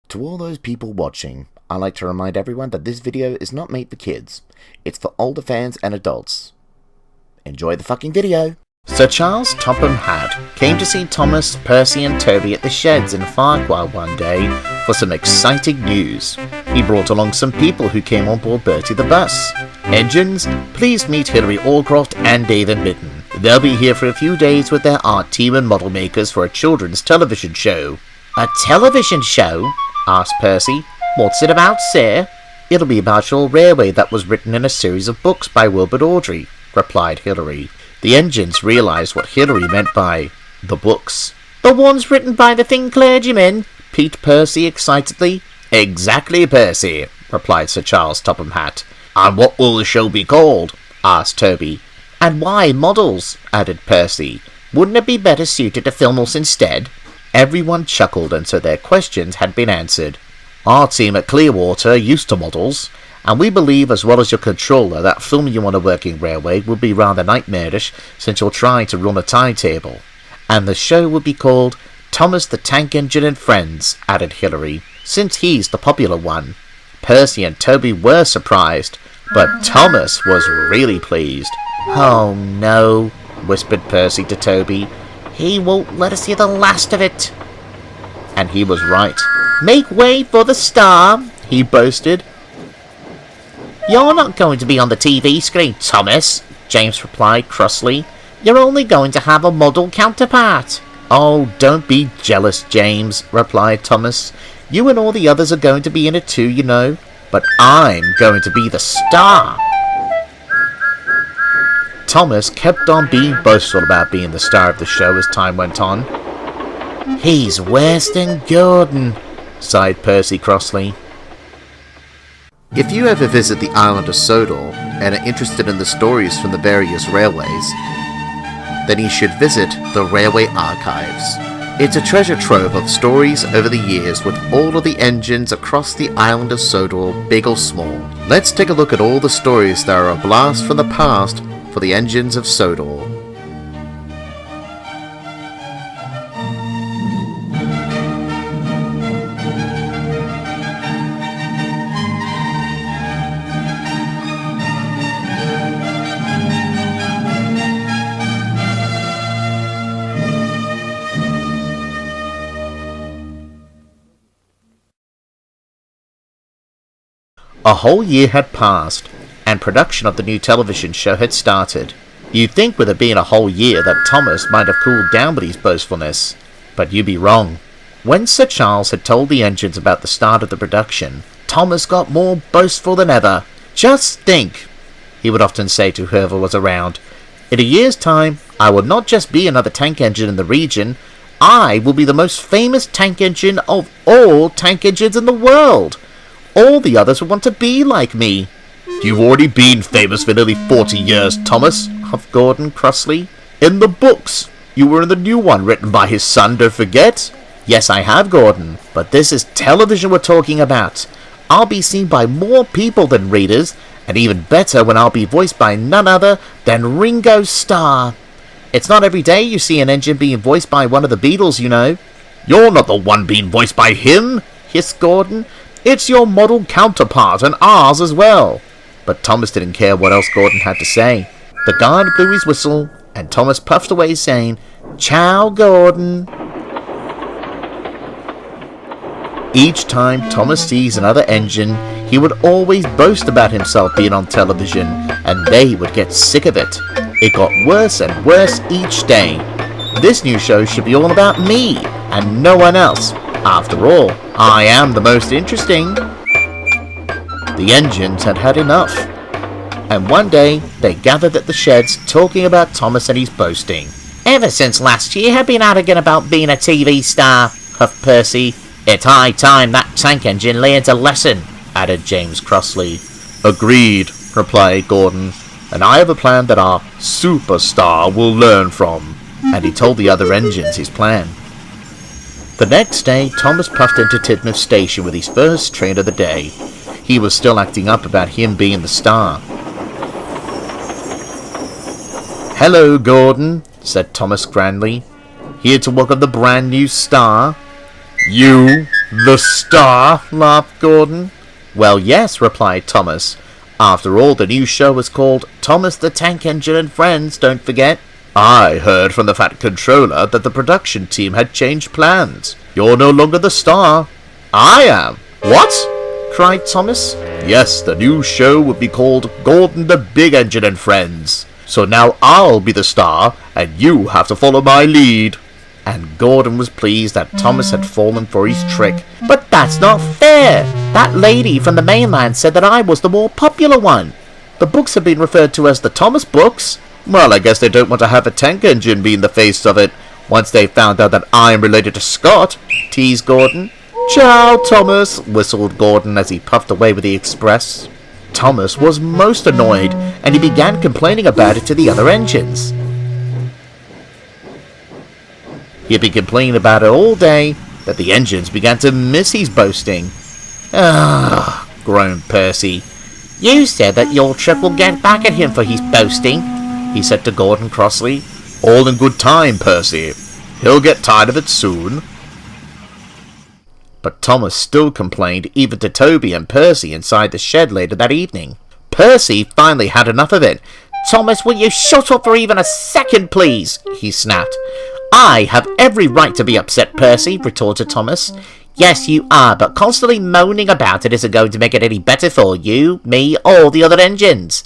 To all those people watching, I'd like to remind everyone that this video is not made for kids. It's for older fans and adults. Enjoy the fucking video! Sir Charles Topham Hatt came to see Thomas, Percy and Toby at the sheds in Farquhar one day for some exciting news. He brought along some people who came on board Bertie the bus. Engines, please meet Hilary Allcroft and David Mitten. They'll be here for a few days with their art team and model makers for a children's television show. A television show? Asked Percy. What's it about, sir? It'll be about your railway that was written in a series of books by Wilbur Awdry, replied Hilary. The engines realised what Hilary meant by the books. The ones written by the thin clergyman? Peeped Percy excitedly. Exactly, Percy, replied Sir Charles Topham Hatt. And what will the show be called? Asked Toby. And why models? Added Percy. Wouldn't it be better suited to filmals instead? Everyone chuckled, and so their questions had been answered. Our team at Clearwater are used to models, and we believe, as well as your controller, that filming you on a working railway would be rather nightmarish, since you're trying to run a timetable. And the show would be called Thomas the Tank Engine and Friends, added Hilary, since he's the popular one. Percy and Toby were surprised, but Thomas was really pleased. Oh no, whispered Percy to Toby. He won't let us see the last of it. And he was right. Make way for the star, he boasted. You're not going to be on the TV screen, Thomas, James replied crossly. You're only going to have a model counterpart. Oh, don't be jealous, James, replied Thomas. You and all the others are going to be in it too, you know. But I'm going to be the star. Thomas kept on being boastful about being the star of the show as time went on. He's worse than Gordon, sighed Percy crossly. If you ever visit the island of Sodor and are interested in the stories from the various railways, then you should visit the Railway Archives. It's a treasure trove of stories over the years with all of the engines across the island of Sodor, big or small. Let's take a look at all the stories that are a blast from the past for the engines of Sodor. A whole year had passed, and production of the new television show had started. You'd think with it being a whole year that Thomas might have cooled down with his boastfulness, but you'd be wrong. When Sir Charles had told the engines about the start of the production, Thomas got more boastful than ever. Just think, he would often say to whoever was around, in a year's time, I will not just be another tank engine in the region, I will be the most famous tank engine of all tank engines in the world. All the others would want to be like me. You've already been famous for nearly 40 years, Thomas, huffed Gordon crossly. In the books. You were in the new one written by his son, don't forget. Yes, I have, Gordon, but this is television we're talking about. I'll be seen by more people than readers, and even better when I'll be voiced by none other than Ringo Starr. It's not every day you see an engine being voiced by one of the Beatles, you know. You're not the one being voiced by him, hissed Gordon. It's your model counterpart, and ours as well. But Thomas didn't care what else Gordon had to say. The guard blew his whistle, and Thomas puffed away saying, Ciao, Gordon. Each time Thomas sees another engine, he would always boast about himself being on television, and they would get sick of it. It got worse and worse each day. This new show should be all about me, and no one else. After all, I am the most interesting. The engines had had enough, and one day they gathered at the sheds talking about Thomas and his boasting. Ever since last year I've been arguing about being a TV star, huffed Percy. It's high time that tank engine learned a lesson, added James crossly. Agreed, replied Gordon, and I have a plan that our superstar will learn from. And he told the other engines his plan. The next day, Thomas puffed into Tidmouth Station with his first train of the day. He was still acting up about him being the star. Hello, Gordon, said Thomas grandly. Here to welcome the brand new star. You, The star? Laughed Gordon. Well, yes, replied Thomas. After all, the new show is called Thomas the Tank Engine and Friends, don't forget. I heard from the Fat Controller that the production team had changed plans. You're no longer the star. I am. What? Cried Thomas. Yes, the new show would be called Gordon the Big Engine and Friends. So now I'll be the star, and you have to follow my lead. And Gordon was pleased that Thomas had fallen for his trick. But that's not fair. That lady from the mainland said that I was the more popular one. The books have been referred to as the Thomas books. Well, I guess they don't want to have a tank engine be in the face of it, once they found out that I'm related to Scott, teased Gordon. Ciao, Thomas, whistled Gordon as he puffed away with the express. Thomas was most annoyed, and he began complaining about it to the other engines. He had been complaining about it all day, that the engines began to miss his boasting. Ah, groaned Percy. You said that your trick will get back at him for his boasting, he said to Gordon crossly. All in good time, Percy. He'll get tired of it soon. But Thomas still complained even to Toby and Percy inside the shed later that evening. Percy finally had enough of it. Thomas, will you shut up for even a second, please? He snapped. I have every right to be upset, Percy, retorted Thomas. Yes, you are, but constantly moaning about it isn't going to make it any better for you, me, or the other engines.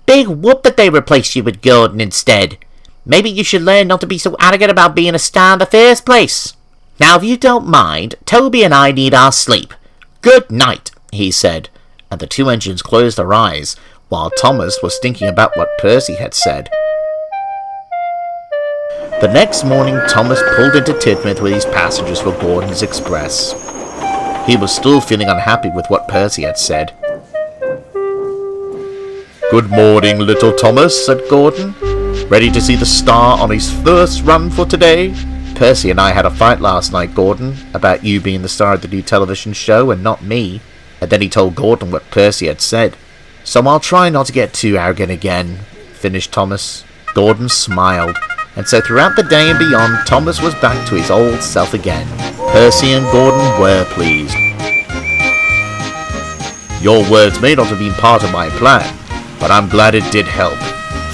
Big whoop that they replaced you with Gordon instead. Maybe you should learn not to be so arrogant about being a star in the first place. Now, if you don't mind, Toby and I need our sleep. Good night, he said, and the two engines closed their eyes, while Thomas was thinking about what Percy had said. The next morning, Thomas pulled into Tidmouth with his passengers for Gordon's Express. He was still feeling unhappy with what Percy had said. Good morning, little Thomas, said Gordon. Ready to see the star on his first run for today? Percy and I had a fight last night, Gordon, about you being the star of the new television show and not me. And then he told Gordon what Percy had said. So I'll try not to get too arrogant again, finished Thomas. Gordon smiled, and so throughout the day and beyond, Thomas was back to his old self again. Percy and Gordon were pleased. Your words may not have been part of my plan, but I'm glad it did help.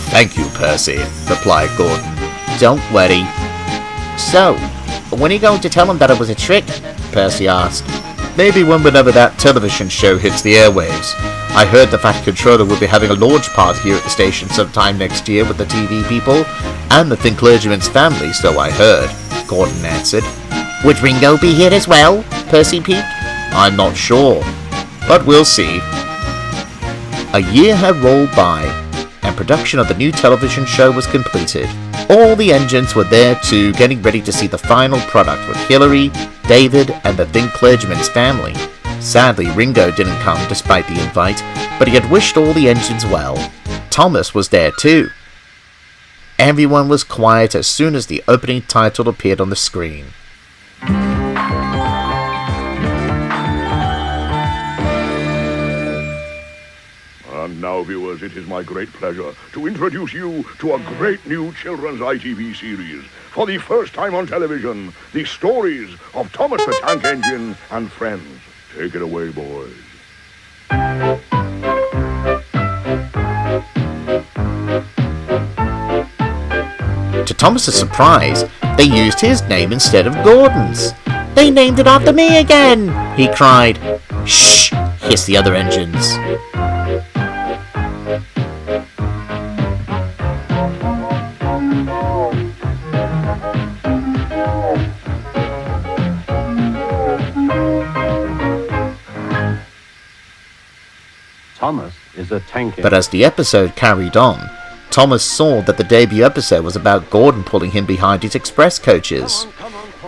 Thank you, Percy, replied Gordon. Don't worry. So, when are you going to tell him that it was a trick? Percy asked. Maybe whenever that television show hits the airwaves. I heard the Fat Controller will be having a launch party here at the station sometime next year with the TV people and the Thin Clergyman's family, so I heard, Gordon answered. Would Ringo be here as well? Percy peeped. I'm not sure, but we'll see. A year had rolled by, and production of the new television show was completed. All the engines were there too, getting ready to see the final product with Hilary, David, and the Thin Clergyman's family. Sadly, Ringo didn't come despite the invite, but he had wished all the engines well. Thomas was there too. Everyone was quiet as soon as the opening title appeared on the screen. And now, viewers, it is my great pleasure to introduce you to a great new children's ITV series. For the first time on television, the stories of Thomas the Tank Engine and Friends. Take it away, boys. To Thomas's surprise, they used his name instead of Gordon's. They named it after me again, he cried. Shh, hissed the other engines. Thomas is a tank engine. But as the episode carried on, Thomas saw that the debut episode was about Gordon pulling him behind his express coaches.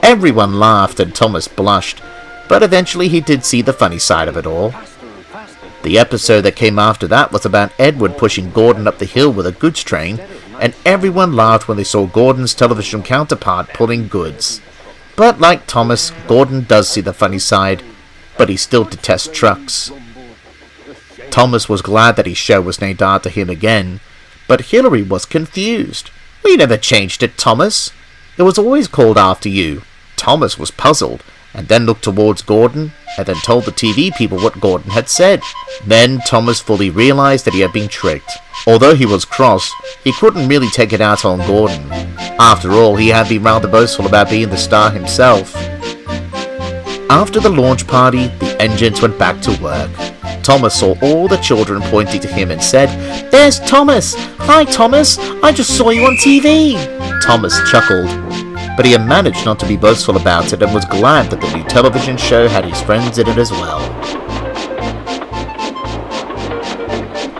Everyone laughed and Thomas blushed, but eventually he did see the funny side of it all. The episode that came after that was about Edward pushing Gordon up the hill with a goods train, and everyone laughed when they saw Gordon's television counterpart pulling goods. But like Thomas, Gordon does see the funny side, but he still detests trucks. Thomas was glad that his show was named after him again, but Hilary was confused. We never changed it, Thomas. It was always called after you. Thomas was puzzled, and then looked towards Gordon, and then told the TV people what Gordon had said. Then Thomas fully realized that he had been tricked. Although he was cross, he couldn't really take it out on Gordon. After all, he had been rather boastful about being the star himself. After the launch party, the engines went back to work. Thomas saw all the children pointing to him and said, "There's Thomas! Hi Thomas! I just saw you on TV!" Thomas chuckled, but he had managed not to be boastful about it and was glad that the new television show had his friends in it as well.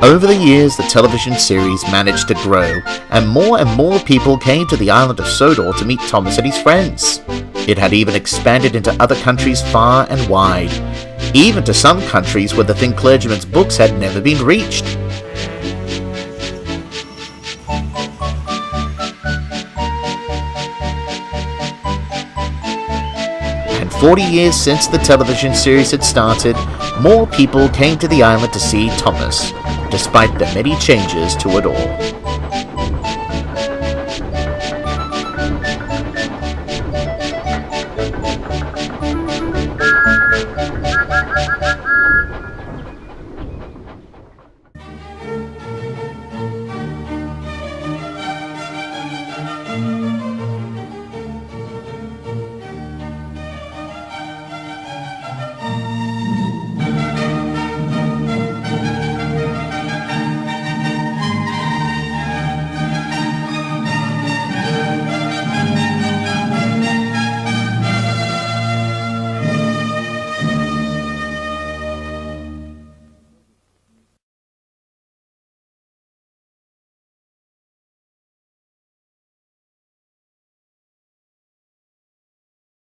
Over the years, the television series managed to grow, and more people came to the island of Sodor to meet Thomas and his friends. It had even expanded into other countries far and wide, even to some countries where the thin clergyman's books had never been reached. And 40 years since the television series had started, more people came to the island to see Thomas, despite the many changes to it all.